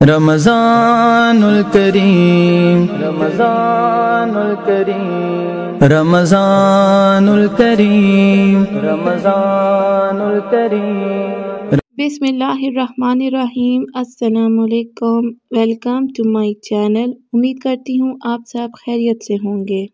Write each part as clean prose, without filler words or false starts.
رمضان الکریم رمضان الکریم رمضان الکریم رمضان الکریم۔ بسم اللہ الرحمن الرحیم۔ السلام علیکم، ویلکم ٹو مائی چینل۔ امید کرتی ہوں آپ سب خیریت سے ہوں گے۔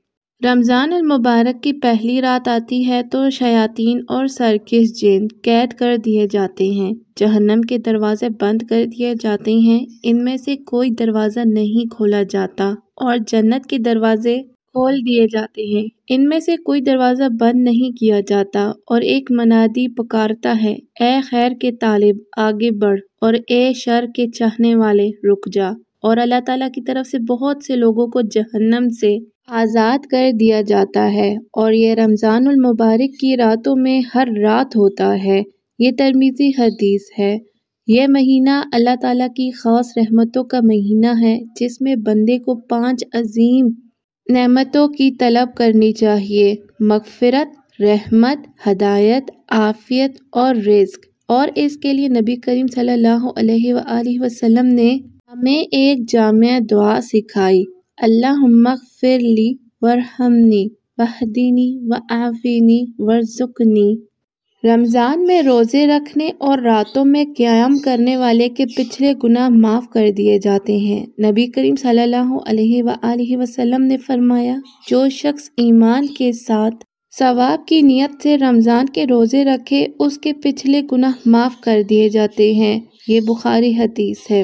رمضان المبارک کی پہلی رات آتی ہے تو شیاطین اور سرکش جن قید کر دیے جاتے ہیں، جہنم کے دروازے بند کر دیے جاتے ہیں، ان میں سے کوئی دروازہ نہیں کھولا جاتا، اور جنت کے دروازے کھول دیے جاتے ہیں، ان میں سے کوئی دروازہ بند نہیں کیا جاتا، اور ایک منادی پکارتا ہے، اے خیر کے طالب آگے بڑھ، اور اے شر کے چاہنے والے رک جا، اور اللہ تعالیٰ کی طرف سے بہت سے لوگوں کو جہنم سے آزاد کر دیا جاتا ہے، اور یہ رمضان المبارک کی راتوں میں ہر رات ہوتا ہے۔ یہ ترمذی حدیث ہے۔ یہ مہینہ اللہ تعالیٰ کی خاص رحمتوں کا مہینہ ہے، جس میں بندے کو 5 عظیم نعمتوں کی طلب کرنی چاہیے: مغفرت، رحمت، ہدایت، عافیت اور رزق، اور اس کے لیے نبی کریم صلی اللہ علیہ وآلہ وسلم نے ہمیں ایک جامع دعا سکھائی: اللہم اغفر لی وارحمنی واہدنی وعافنی وارزقنی۔ رمضان میں روزے رکھنے اور راتوں میں قیام کرنے والے کے پچھلے گناہ معاف کر دیے جاتے ہیں۔ نبی کریم صلی اللہ علیہ وآلہ وسلم نے فرمایا، جو شخص ایمان کے ساتھ ثواب کی نیت سے رمضان کے روزے رکھے، اس کے پچھلے گناہ معاف کر دیے جاتے ہیں۔ یہ بخاری حدیث ہے۔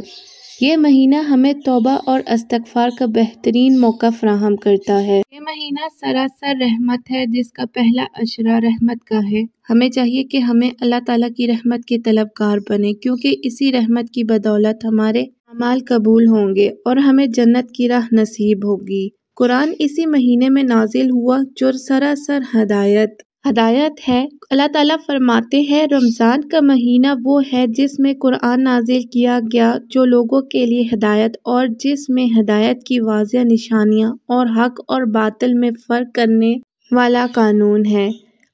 یہ مہینہ ہمیں توبہ اور استغفار کا بہترین موقع فراہم کرتا ہے۔ یہ مہینہ سراسر رحمت ہے، جس کا پہلا عشرہ رحمت کا ہے۔ ہمیں چاہیے کہ ہمیں اللہ تعالیٰ کی رحمت کے طلبگار بنیں، کیونکہ اسی رحمت کی بدولت ہمارے اعمال قبول ہوں گے اور ہمیں جنت کی راہ نصیب ہوگی۔ قرآن اسی مہینے میں نازل ہوا، جو سراسر ہدایت ہے۔ اللہ تعالیٰ فرماتے ہیں، رمضان کا مہینہ وہ ہے جس میں قرآن نازل کیا گیا، جو لوگوں کے لیے ہدایت اور جس میں ہدایت کی واضح نشانیاں اور حق اور باطل میں فرق کرنے والا قانون ہے۔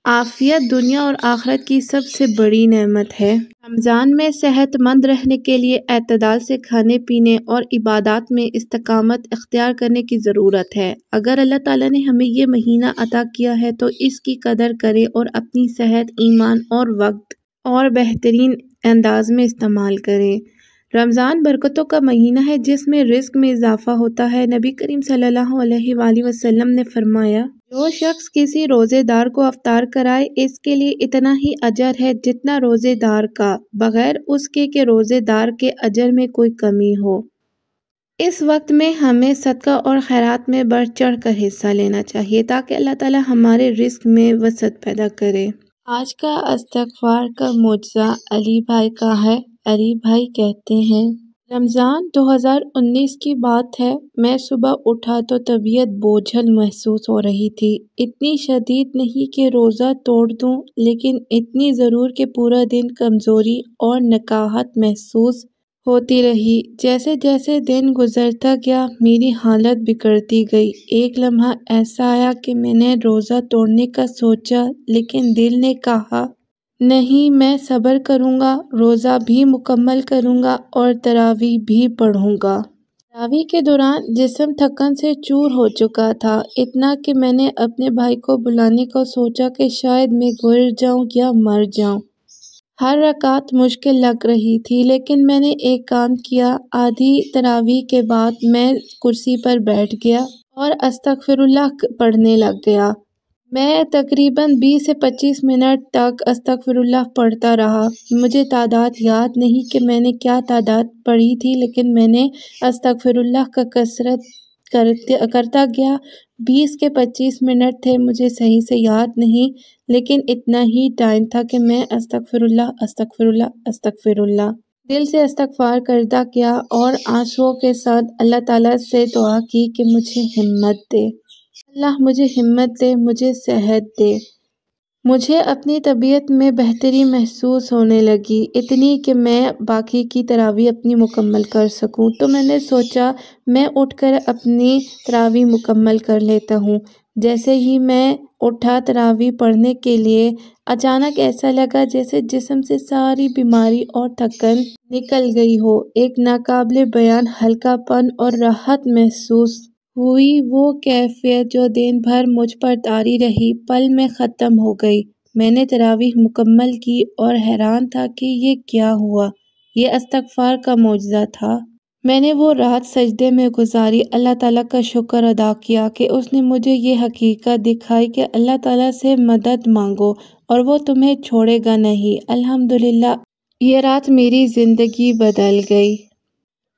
عافیت دنیا اور آخرت کی سب سے بڑی نعمت ہے۔ رمضان میں صحت مند رہنے کے لیے اعتدال سے کھانے پینے اور عبادات میں استقامت اختیار کرنے کی ضرورت ہے۔ اگر اللہ تعالیٰ نے ہمیں یہ مہینہ عطا کیا ہے تو اس کی قدر کریں اور اپنی صحت، ایمان اور وقت اور بہترین انداز میں استعمال کریں۔ رمضان برکتوں کا مہینہ ہے، جس میں رزق میں اضافہ ہوتا ہے۔ نبی کریم صلی اللہ علیہ وآلہ وسلم نے فرمایا، جو شخص کسی روزے دار کو افطار کرائے، اس کے لیے اتنا ہی اجر ہے جتنا روزے دار کا، بغیر اس کے کہ روزے دار کے اجر میں کوئی کمی ہو۔ اس وقت میں ہمیں صدقہ اور خیرات میں بڑھ چڑھ کر حصہ لینا چاہیے، تاکہ اللہ تعالیٰ ہمارے رزق میں وسعت پیدا کرے۔ آج کا استغفار کا معجزہ علی بھائی کا ہے۔ علی بھائی کہتے ہیں، رمضان 2019 کی بات ہے، میں صبح اٹھا تو طبیعت بوجھل محسوس ہو رہی تھی، اتنی شدید نہیں کہ روزہ توڑ دوں، لیکن اتنی ضرور کہ پورا دن کمزوری اور نکاہت محسوس ہوتی رہی۔ جیسے جیسے دن گزرتا گیا، میری حالت بگڑتی گئی۔ ایک لمحہ ایسا آیا کہ میں نے روزہ توڑنے کا سوچا، لیکن دل نے کہا، نہیں، میں صبر کروں گا، روزہ بھی مکمل کروں گا اور تراویح بھی پڑھوں گا۔ تراویح کے دوران جسم تھکن سے چور ہو چکا تھا، اتنا کہ میں نے اپنے بھائی کو بلانے کو سوچا کہ شاید میں گر جاؤں یا مر جاؤں۔ ہر رکعت مشکل لگ رہی تھی، لیکن میں نے ایک کام کیا۔ آدھی تراویح کے بعد میں کرسی پر بیٹھ گیا اور استغفراللہ پڑھنے لگ گیا۔ میں تقریباً 20 سے 25 منٹ تک استغفراللہ پڑھتا رہا۔ مجھے تعداد یاد نہیں کہ میں نے کیا تعداد پڑھی تھی، لیکن میں نے استغفراللہ کا کثرت کرتا گیا۔ 20 کے 25 منٹ تھے، مجھے صحیح سے یاد نہیں، لیکن اتنا ہی ٹائم تھا کہ میں استغفراللہ دل سے استغفار کرتا گیا اور آنسوؤں کے ساتھ اللہ تعالیٰ سے دعا کی کہ مجھے ہمت دے، اللہ مجھے ہمت دے، مجھے صحت دے۔ مجھے اپنی طبیعت میں بہتری محسوس ہونے لگی، اتنی کہ میں باقی کی تراویح اپنی مکمل کر سکوں۔ تو میں نے سوچا میں اٹھ کر اپنی تراویح مکمل کر لیتا ہوں۔ جیسے ہی میں اٹھا تراویح پڑھنے کے لیے، اچانک ایسا لگا جیسے جسم سے ساری بیماری اور تھکن نکل گئی ہو۔ ایک ناقابل بیان ہلکا پن اور راحت محسوس ہوئی۔ وہ کیفیت جو دن بھر مجھ پر طاری رہی پل میں ختم ہو گئی۔ میں نے تراویح مکمل کی اور حیران تھا کہ یہ کیا ہوا۔ یہ استغفار کا معجزہ تھا۔ میں نے وہ رات سجدے میں گزاری، اللہ تعالیٰ کا شکر ادا کیا کہ اس نے مجھے یہ حقیقت دکھائی کہ اللہ تعالیٰ سے مدد مانگو اور وہ تمہیں چھوڑے گا نہیں۔ الحمدللہ، یہ رات میری زندگی بدل گئی۔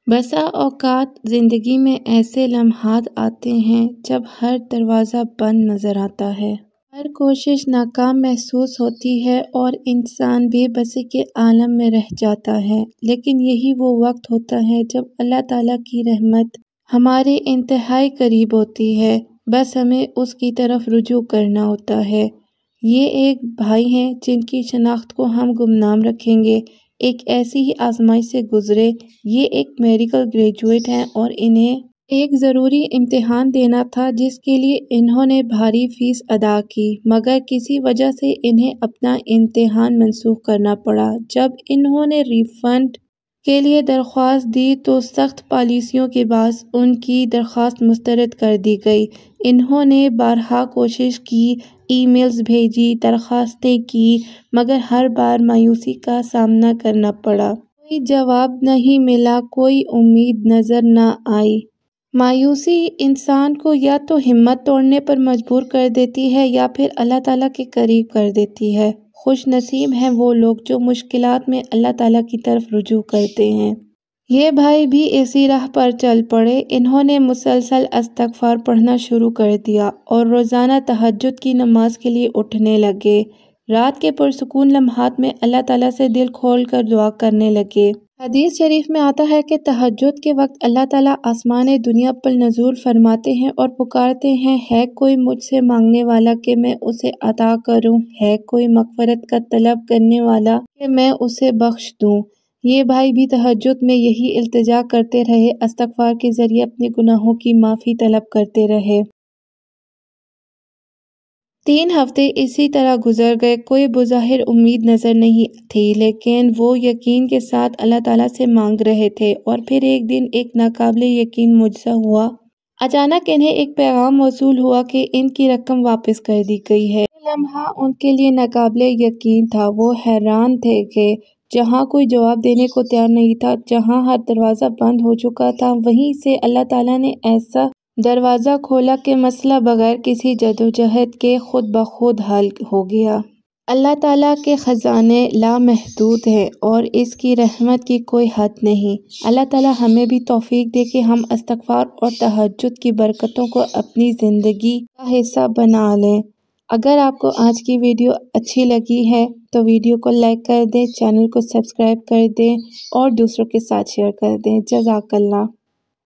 بسا اوقات زندگی میں ایسے لمحات آتے ہیں جب ہر دروازہ بند نظر آتا ہے، ہر کوشش ناکام محسوس ہوتی ہے اور انسان بے بسی کے عالم میں رہ جاتا ہے، لیکن یہی وہ وقت ہوتا ہے جب اللہ تعالیٰ کی رحمت ہمارے انتہائی قریب ہوتی ہے، بس ہمیں اس کی طرف رجوع کرنا ہوتا ہے۔ یہ ایک بھائی ہیں جن کی شناخت کو ہم گمنام رکھیں گے، ایک ایسی ہی آزمائش سے گزرے۔ یہ ایک میڈیکل گریجویٹ ہیں اور انہیں ایک ضروری امتحان دینا تھا جس کے لیے انہوں نے بھاری فیس ادا کی، مگر کسی وجہ سے انہیں اپنا امتحان منسوخ کرنا پڑا۔ جب انہوں نے ری فنڈ کے لیے درخواست دی تو سخت پالیسیوں کے باعث ان کی درخواست مسترد کر دی گئی۔ انہوں نے بارہا کوشش کی، ای میلز بھیجی، درخواستیں کی، مگر ہر بار مایوسی کا سامنا کرنا پڑا۔ کوئی جواب نہیں ملا، کوئی امید نظر نہ آئی۔ مایوسی انسان کو یا تو ہمت توڑنے پر مجبور کر دیتی ہے یا پھر اللہ تعالیٰ کے قریب کر دیتی ہے۔ خوش نصیب ہیں وہ لوگ جو مشکلات میں اللہ تعالیٰ کی طرف رجوع کرتے ہیں۔ یہ بھائی بھی اسی راہ پر چل پڑے۔ انہوں نے مسلسل استغفار پڑھنا شروع کر دیا اور روزانہ تہجد کی نماز کے لیے اٹھنے لگے۔ رات کے پرسکون لمحات میں اللہ تعالیٰ سے دل کھول کر دعا کرنے لگے۔ حدیث شریف میں آتا ہے کہ تہجد کے وقت اللہ تعالیٰ آسمان دنیا پر نزول فرماتے ہیں اور پکارتے ہیں، ہے کوئی مجھ سے مانگنے والا کہ میں اسے عطا کروں، ہے کوئی مغفرت کا طلب کرنے والا کہ میں اسے بخش دوں۔ یہ بھائی بھی تہجد میں یہی التجا کرتے رہے، استغفار کے ذریعے اپنے گناہوں کی معافی طلب کرتے رہے۔ 3 ہفتے اسی طرح گزر گئے، کوئی بظاہر امید نظر نہیں تھی، لیکن وہ یقین کے ساتھ اللہ تعالیٰ سے مانگ رہے تھے۔ اور پھر ایک دن ایک ناقابل یقین معجزہ ہوا۔ اچانک انہیں ایک پیغام موصول ہوا کہ ان کی رقم واپس کر دی گئی ہے۔ یہ لمحہ ان کے لیے ناقابل یقین تھا۔ وہ حیران تھے کہ جہاں کوئی جواب دینے کو تیار نہیں تھا، جہاں ہر دروازہ بند ہو چکا تھا، وہیں سے اللہ تعالیٰ نے ایسا دروازہ کھولا کہ مسئلہ بغیر کسی جدوجہد کے خود بخود حل ہو گیا۔ اللہ تعالیٰ کے خزانے لامحدود ہیں اور اس کی رحمت کی کوئی حد نہیں۔ اللہ تعالیٰ ہمیں بھی توفیق دے کہ ہم استغفار اور تہجد کی برکتوں کو اپنی زندگی کا حصہ بنا لیں۔ اگر آپ کو آج کی ویڈیو اچھی لگی ہے تو ویڈیو کو لائک کر دیں، چینل کو سبسکرائب کر دیں اور دوسروں کے ساتھ شیئر کر دیں۔ جزاک اللہ۔